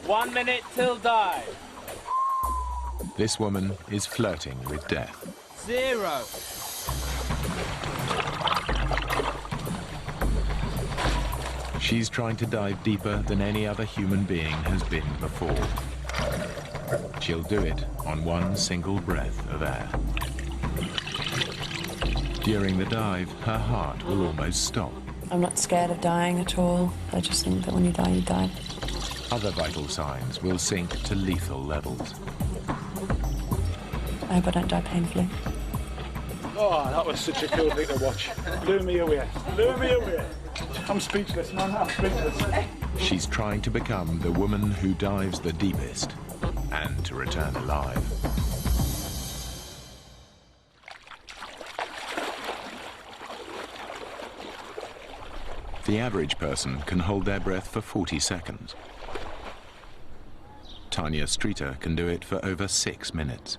1 minute till dive. This woman is flirting with death. 0. She's trying to dive deeper than any other human being has been before. She'll do it on one single breath of air. During the dive, her heart will almost stop. I'm not scared of dying at all. I just think that when you die, you die. Other vital signs will sink to lethal levels. I hope I don't die painfully. Oh, that was such a cool thing to watch. Blew me away. Blew me away. I'm speechless, man. I'm speechless. She's trying to become the woman who dives the deepest and to return alive. The average person can hold their breath for 40 seconds. Tanya Streeter can do it for over 6 minutes.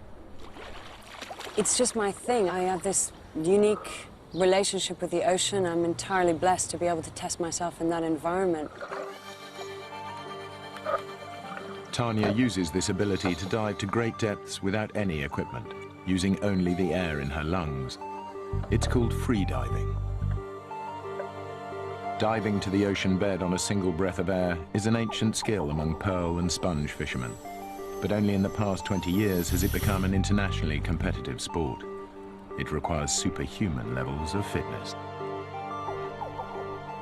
It's just my thing. I have this unique relationship with the ocean. I'm entirely blessed to be able to test myself in that environment. Tanya uses this ability to dive to great depths without any equipment, using only the air in her lungs. It's called freediving. Diving to the ocean bed on a single breath of air is an ancient skill among pearl and sponge fishermen. But only in the past 20 years has it become an internationally competitive sport. It requires superhuman levels of fitness.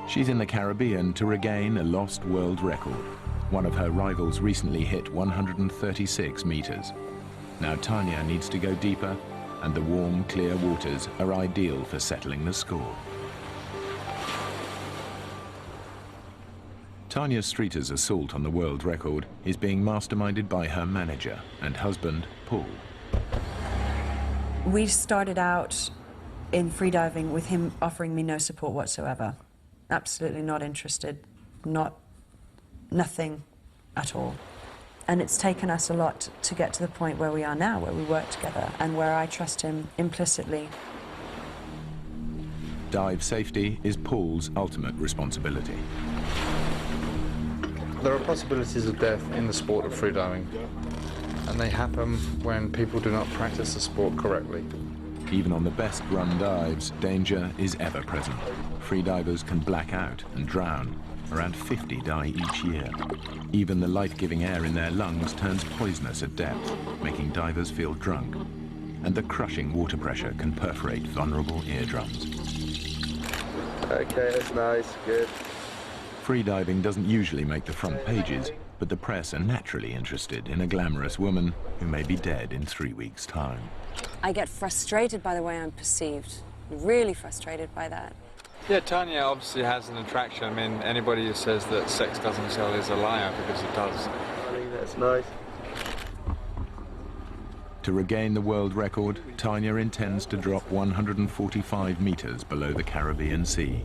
She's in the Caribbean to regain a lost world record. One of her rivals recently hit 136 meters. Now Tanya needs to go deeper, and the warm, clear waters are ideal for settling the score. Tanya Streeter's assault on the world record is being masterminded by her manager and husband, Paul. We started out in freediving with him offering me no support whatsoever. Absolutely not interested, nothing at all. And it's taken us a lot to get to the point where we are now, where we work together and where I trust him implicitly. Dive safety is Paul's ultimate responsibility. There are possibilities of death in the sport of freediving, and they happen when people do not practice the sport correctly. Even on the best run dives, danger is ever present. Freedivers can black out and drown. Around 50 die each year. Even the life-giving air in their lungs turns poisonous at depth, making divers feel drunk. And the crushing water pressure can perforate vulnerable eardrums. Okay, that's nice, good. Freediving doesn't usually make the front pages, but the press are naturally interested in a glamorous woman who may be dead in 3 weeks' time. I get frustrated by the way I'm perceived. Really frustrated by that. Yeah, Tanya obviously has an attraction. I mean, anybody who says that sex doesn't sell is a liar, because it does. I think that's nice. To regain the world record, Tanya intends to drop 145 meters below the Caribbean Sea.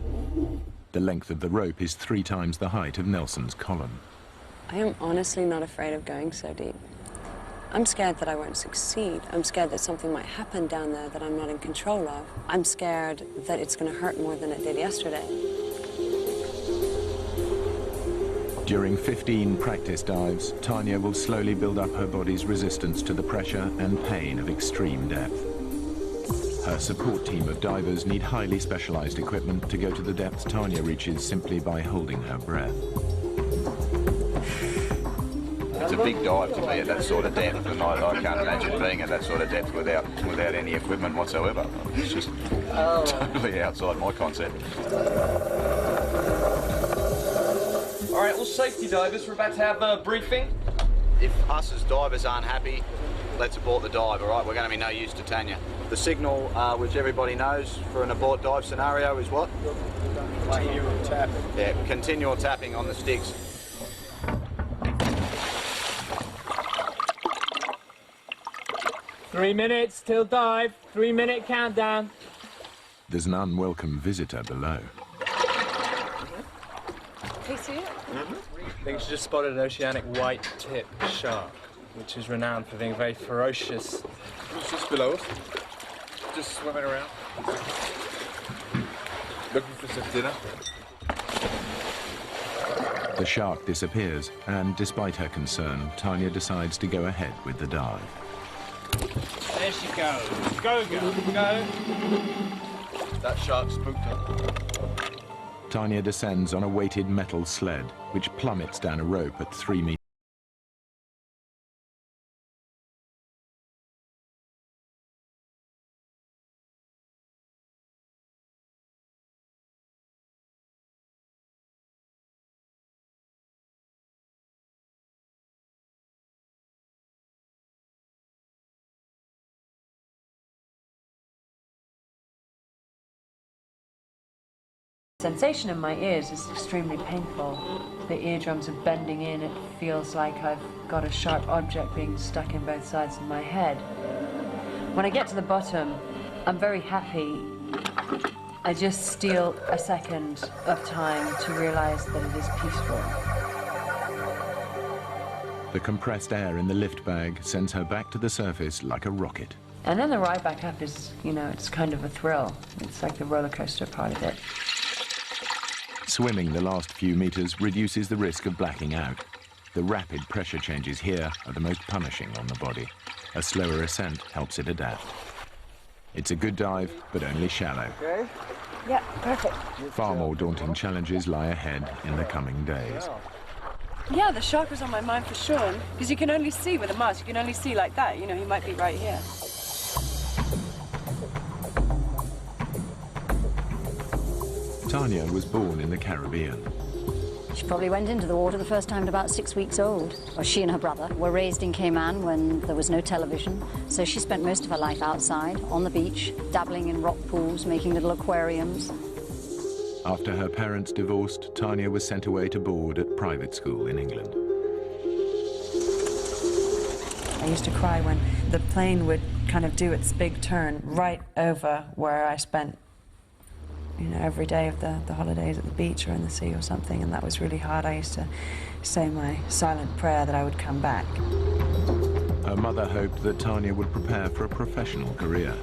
The length of the rope is 3 times the height of Nelson's column. I am honestly not afraid of going so deep. I'm scared that I won't succeed. I'm scared that something might happen down there that I'm not in control of. I'm scared that it's going to hurt more than it did yesterday. During 15 practice dives, Tanya will slowly build up her body's resistance to the pressure and pain of extreme depth. Her support team of divers need highly specialized equipment to go to the depths Tanya reaches simply by holding her breath. It's a big dive to be at that sort of depth, and I can't imagine being at that sort of depth without any equipment whatsoever. It's just totally outside my concept. All right, all safety divers, we're about to have a briefing. If us as divers aren't happy, let's abort the dive, all right? We're going to be no use to Tanya. The signal, which everybody knows for an abort dive scenario, is what? Continual tap. Yeah, continual tapping on the sticks. Three minutes till dive. 3-minute countdown. There's an unwelcome visitor below. Can you see it? I think she just spotted an oceanic white-tip shark, which is renowned for being very ferocious. It's just below us, just swimming around, looking for some dinner. The shark disappears, and despite her concern, Tanya decides to go ahead with the dive. There she goes. Go, girl, go. That shark spooked her. Tanya descends on a weighted metal sled, which plummets down a rope at 3 meters. Sensation in my ears is extremely painful. The eardrums are bending in. It feels like I've got a sharp object being stuck in both sides of my head. When I get to the bottom, I'm very happy. I just steal a second of time to realize that it is peaceful. The compressed air in the lift bag sends her back to the surface like a rocket. And then the ride back up is, you know, it's kind of a thrill. It's like the roller coaster part of it. Swimming the last few meters reduces the risk of blacking out. The rapid pressure changes here are the most punishing on the body. A slower ascent helps it adapt. It's a good dive, but only shallow. Okay. Yeah, perfect. Far more daunting challenges lie ahead in the coming days. Yeah, the shark was on my mind for sure, because you can only see with a mask, you can only see like that. You know, he might be right here. Tanya was born in the Caribbean. She probably went into the water the first time at about 6 weeks old. Well, she and her brother were raised in Cayman when there was no television, so she spent most of her life outside, on the beach, dabbling in rock pools, making little aquariums. After her parents divorced, Tanya was sent away to board at private school in England. I used to cry when the plane would kind of do its big turn right over where I spent, you know, every day of the holidays at the beach or in the sea or something, and that was really hard. I used to say my silent prayer that I would come back. Her mother hoped that Tanya would prepare for a professional career,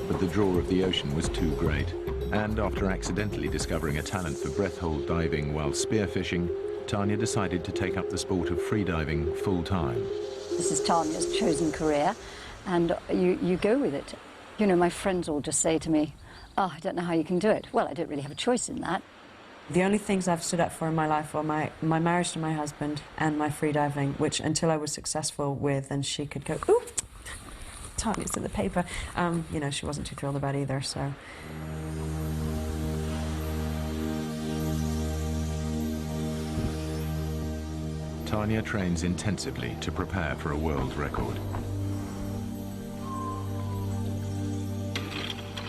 but the draw of the ocean was too great, and after accidentally discovering a talent for breath-hold diving while spearfishing, Tanya decided to take up the sport of freediving full-time. This is Tanya's chosen career, and you go with it. You know, my friends all just say to me, "Oh, I don't know how you can do it." Well, I don't really have a choice in that. The only things I've stood up for in my life were my marriage to my husband and my freediving, which until I was successful with, and she could go, "Ooh, Tanya's in the paper," you know, she wasn't too thrilled about either, so. Tanya trains intensively to prepare for a world record.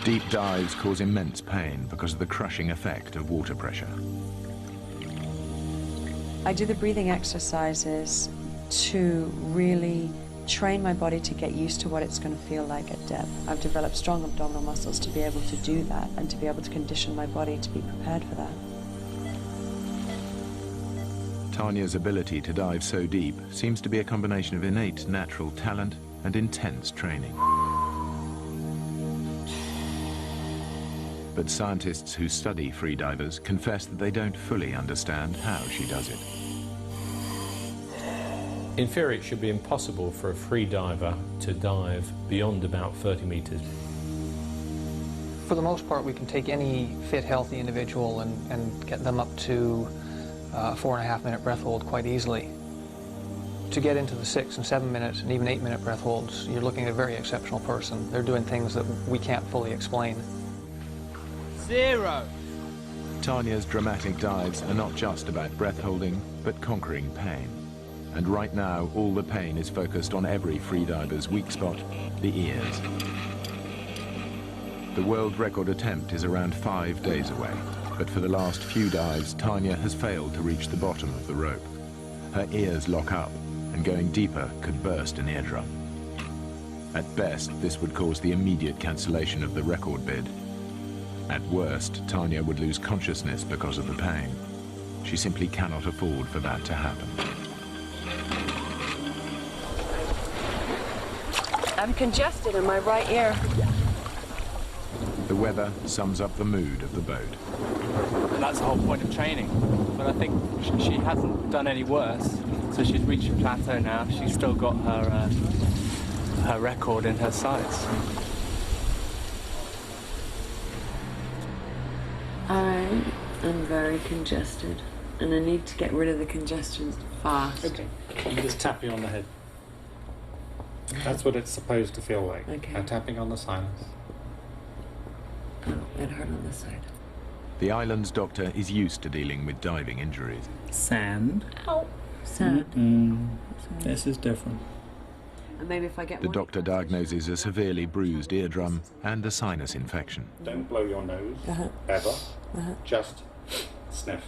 Deep dives cause immense pain because of the crushing effect of water pressure. I do the breathing exercises to really train my body to get used to what it's going to feel like at depth. I've developed strong abdominal muscles to be able to do that and to be able to condition my body to be prepared for that. Tanya's ability to dive so deep seems to be a combination of innate natural talent and intense training. But scientists who study freedivers confess that they don't fully understand how she does it. In theory, it should be impossible for a freediver to dive beyond about 30 meters. For the most part, we can take any fit, healthy individual and get them up to a 4.5-minute breath hold quite easily. To get into the 6 and 7 minute and even 8-minute breath holds, you're looking at a very exceptional person. They're doing things that we can't fully explain. 0. Tanya's dramatic dives are not just about breath holding, but conquering pain. And right now, all the pain is focused on every freediver's weak spot, the ears. The world record attempt is around 5 days away, but for the last few dives, Tanya has failed to reach the bottom of the rope. Her ears lock up, and going deeper could burst an eardrum. At best, this would cause the immediate cancellation of the record bid. At worst, Tanya would lose consciousness because of the pain. She simply cannot afford for that to happen. I'm congested in my right ear. The weather sums up the mood of the boat. And that's the whole point of training. But I think she hasn't done any worse, so she's reached a plateau now. She's still got her record in her sights. I am very congested, and I need to get rid of the congestion fast. Okay. You just tap you on the head. That's what it's supposed to feel like. Okay. Tapping on the sinus. Oh, it hurt on this side. The island's doctor is used to dealing with diving injuries. Sand. Ow. Sand. This is different. And maybe if I get The doctor diagnoses a severely bruised eardrum and a sinus infection. Don't blow your nose, ever. Just sniff.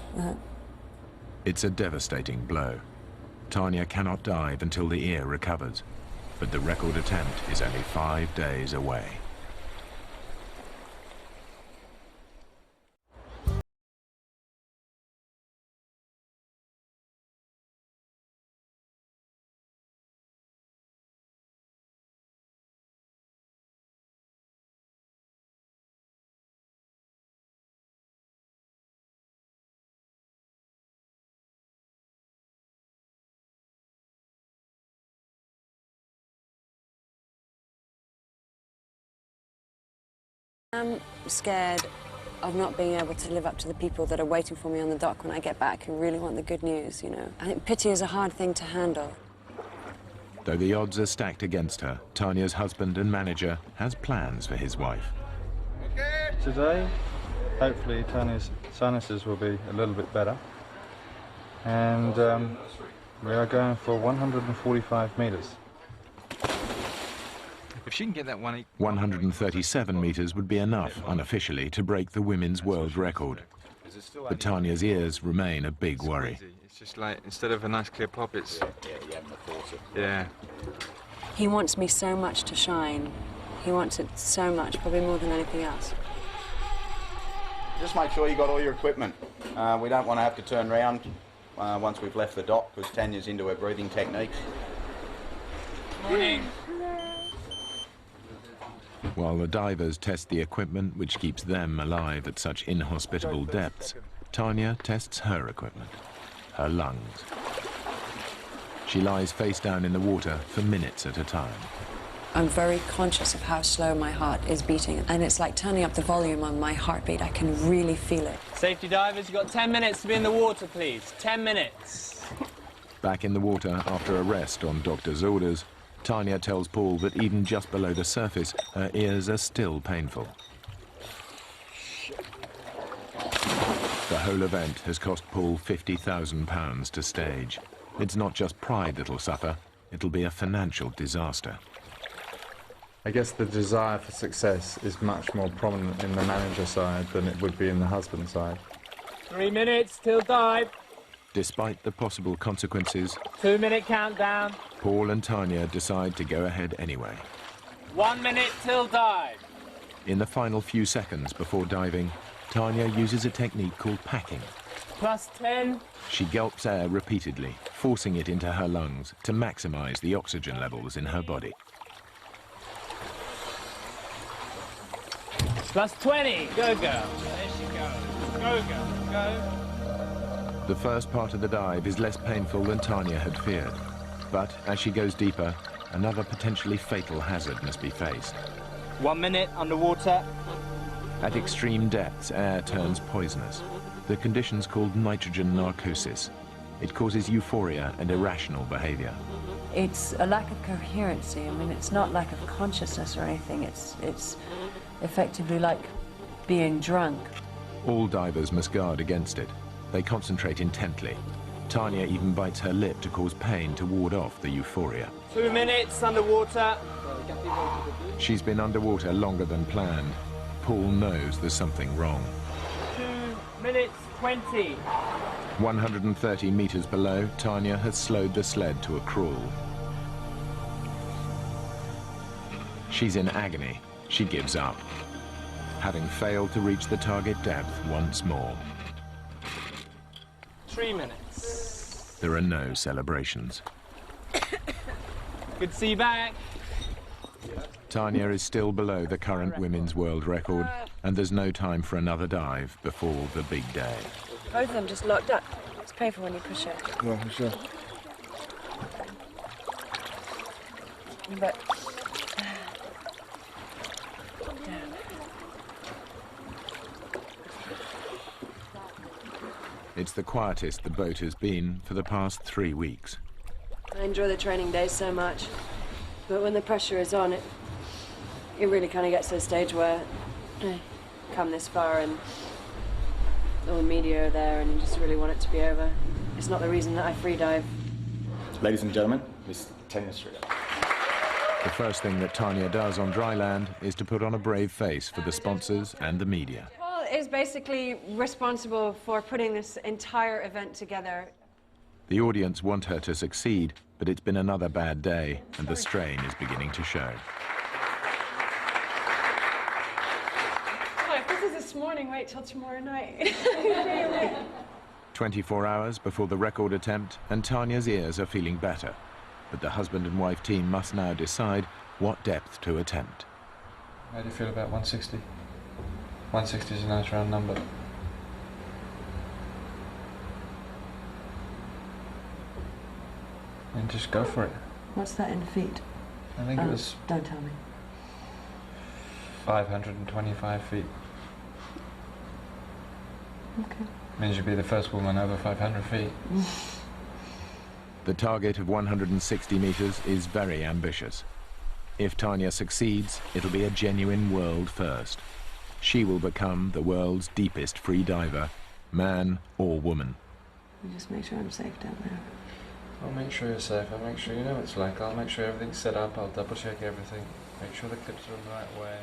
It's a devastating blow. Tanya cannot dive until the ear recovers, but the record attempt is only 5 days away. I'm scared of not being able to live up to the people that are waiting for me on the dock when I get back who really want the good news, you know. I think pity is a hard thing to handle. Though the odds are stacked against her, Tanya's husband and manager has plans for his wife. Today, hopefully Tanya's sinuses will be a little bit better. And we are going for 145 meters. If she can get that 137 meters would be enough, unofficially, to break the women's world record. But Tanya's ears remain a big worry. It's just like, instead of a nice clear pop, it's... Yeah. He wants me so much to shine. He wants it so much, probably more than anything else. Just make sure you got all your equipment. We don't want to have to turn round once we've left the dock, because Tanya's into her breathing techniques. Morning. While the divers test the equipment which keeps them alive at such inhospitable depths, Tanya tests her equipment, her lungs. She lies face down in the water for minutes at a time. I'm very conscious of how slow my heart is beating, and it's like turning up the volume on my heartbeat. I can really feel it. Safety divers, you've got 10 minutes to be in the water, please. 10 minutes. Back in the water after a rest on doctor's orders, Tanya tells Paul that even just below the surface, her ears are still painful. The whole event has cost Paul £50,000 to stage. It's not just pride that'll suffer, it'll be a financial disaster. I guess the desire for success is much more prominent in the manager side than it would be in the husband side. 3 minutes till dive. Despite the possible consequences, 2 minute countdown. Paul and Tanya decide to go ahead anyway. 1 minute till dive. In the final few seconds before diving, Tanya uses a technique called packing. Plus 10. She gulps air repeatedly, forcing it into her lungs to maximize the oxygen levels in her body. Plus 20. Go, girl. There she goes. Go, girl. Go. The first part of the dive is less painful than Tanya had feared. But as she goes deeper, another potentially fatal hazard must be faced. 1 minute underwater. At extreme depths, air turns poisonous. The condition's called nitrogen narcosis. It causes euphoria and irrational behavior. It's a lack of coherency. I mean, it's not lack of consciousness or anything. It's effectively like being drunk. All divers must guard against it. They concentrate intently. Tanya even bites her lip to cause pain to ward off the euphoria. 2 minutes underwater. She's been underwater longer than planned. Paul knows there's something wrong. 2 minutes 20. 130 meters below, Tanya has slowed the sled to a crawl. She's in agony. She gives up, having failed to reach the target depth once more. 3 minutes. There are no celebrations. Good to see you back. Tanya is still below the current women's world record, and there's no time for another dive before the big day. Both of them just locked up. It's painful when you push it. Yeah, for sure. But... It's the quietest the boat has been for the past 3 weeks. I enjoy the training days so much, but when the pressure is on, it really kind of gets to a stage where you come this far and all the media are there and you just really want it to be over. It's not the reason that I free dive. Ladies and gentlemen, Miss Tanya Streeter. The first thing that Tanya does on dry land is to put on a brave face for the sponsors and the media. Paul is basically responsible for putting this entire event together. The audience want her to succeed, but it's been another bad day, and the strain is beginning to show. Oh, if this is this morning, wait till tomorrow night. 24 hours before the record attempt, and Tanya's ears are feeling better. But the husband and wife team must now decide what depth to attempt. How do you feel about 160? 160 is a nice round number. And just go for it. What's that in feet? I think it was... Don't tell me. 525 feet. Okay. Means you'd be the first woman over 500 feet. The target of 160 meters is very ambitious. If Tanya succeeds, it'll be a genuine world first. She will become the world's deepest free diver, man or woman. You just make sure I'm safe down there. I'll make sure you're safe. I'll make sure you know what it's like. I'll make sure everything's set up. I'll double check everything. Make sure the clips are in the right way.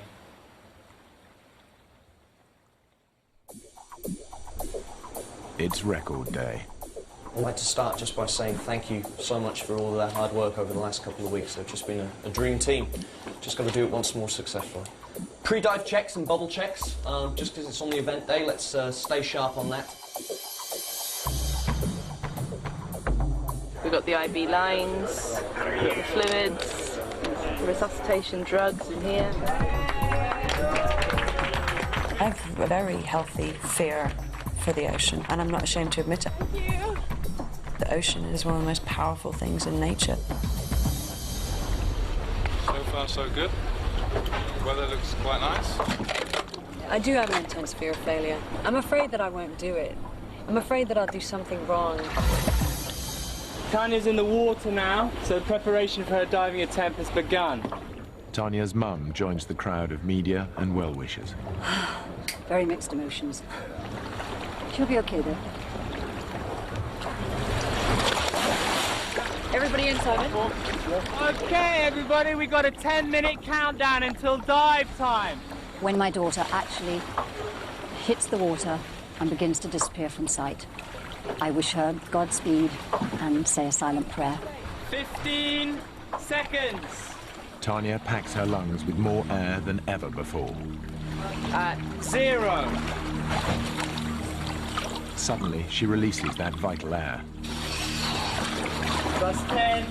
It's record day. I'd like to start just by saying thank you so much for all of that hard work over the last couple of weeks. They've just been a dream team. Just got to do it once more successfully. Pre-dive checks and bubble checks. Just because it's on the event day, let's stay sharp on that. We've got the IB lines, we've got the fluids, the resuscitation drugs in here. I have a very healthy fear for the ocean, and I'm not ashamed to admit it. The ocean is one of the most powerful things in nature. So far, so good. Weather looks quite nice. I do have an intense fear of failure. I'm afraid that I won't do it. I'm afraid that I'll do something wrong. Tanya's in the water now, so preparation for her diving attempt has begun. Tanya's mum joins the crowd of media and well-wishers. Very mixed emotions. She'll be okay, though. Everybody inside it? Okay, everybody, we got a 10-minute countdown until dive time. When my daughter actually hits the water and begins to disappear from sight, I wish her Godspeed and say a silent prayer. 15 seconds. Tanya packs her lungs with more air than ever before. At 0. Suddenly, she releases that vital air. Plus 10.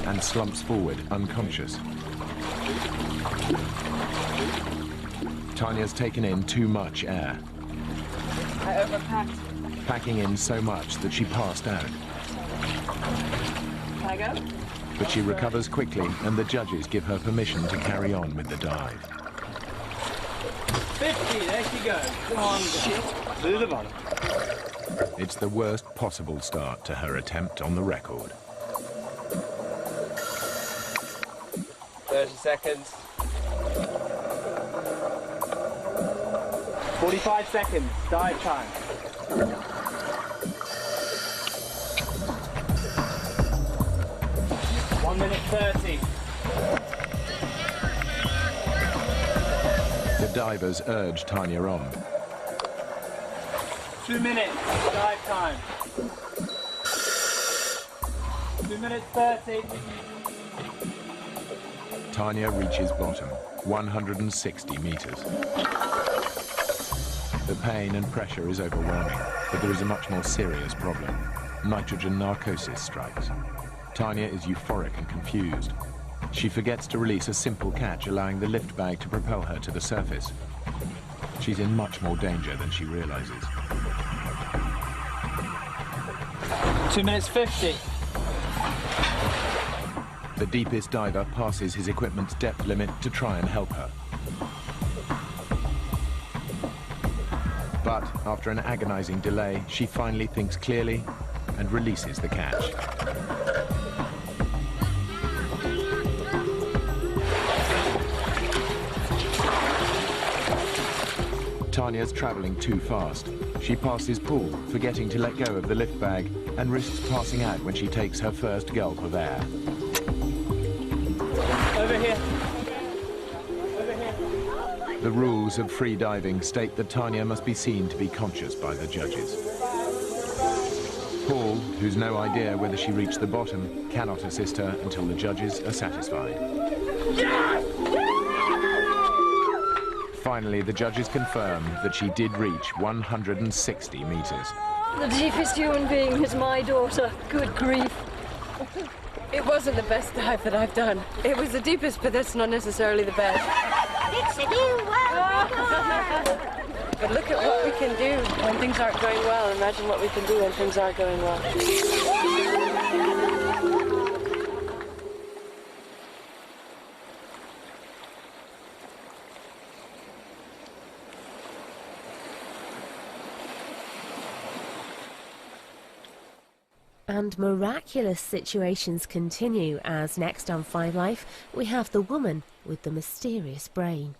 And slumps forward, unconscious. Tanya's taken in too much air. I overpacked. Packing in so much that she passed out. Can I go? But she recovers quickly, and the judges give her permission to carry on with the dive. 50, there she goes. Come on, shit. To the bottom. It's the worst possible start to her attempt on the record. 30 seconds. 45 seconds, dive time. One minute 30. The divers urge Tanya on. 2 minutes, dive time. 2 minutes 30. Tanya reaches bottom, 160 meters. The pain and pressure is overwhelming, but there is a much more serious problem. Nitrogen narcosis strikes. Tanya is euphoric and confused. She forgets to release a simple catch, allowing the lift bag to propel her to the surface. She's in much more danger than she realizes. 2 minutes 50. The deepest diver passes his equipment's depth limit to try and help her. But after an agonizing delay, she finally thinks clearly and releases the catch. Tanya's traveling too fast. She passes Paul, forgetting to let go of the lift bag, and risks passing out when she takes her first gulp of air. Over here. The rules of free diving state that Tanya must be seen to be conscious by the judges. Paul, who's no idea whether she reached the bottom, cannot assist her until the judges are satisfied. Finally, the judges confirm that she did reach 160 meters. The deepest human being is my daughter. Good grief. It wasn't the best dive that I've done. It was the deepest, but that's not necessarily the best. It's a new world. But look at what we can do when things aren't going well. Imagine what we can do when things are going well. And miraculous situations continue as next on 5 Life we have the woman with the mysterious brain.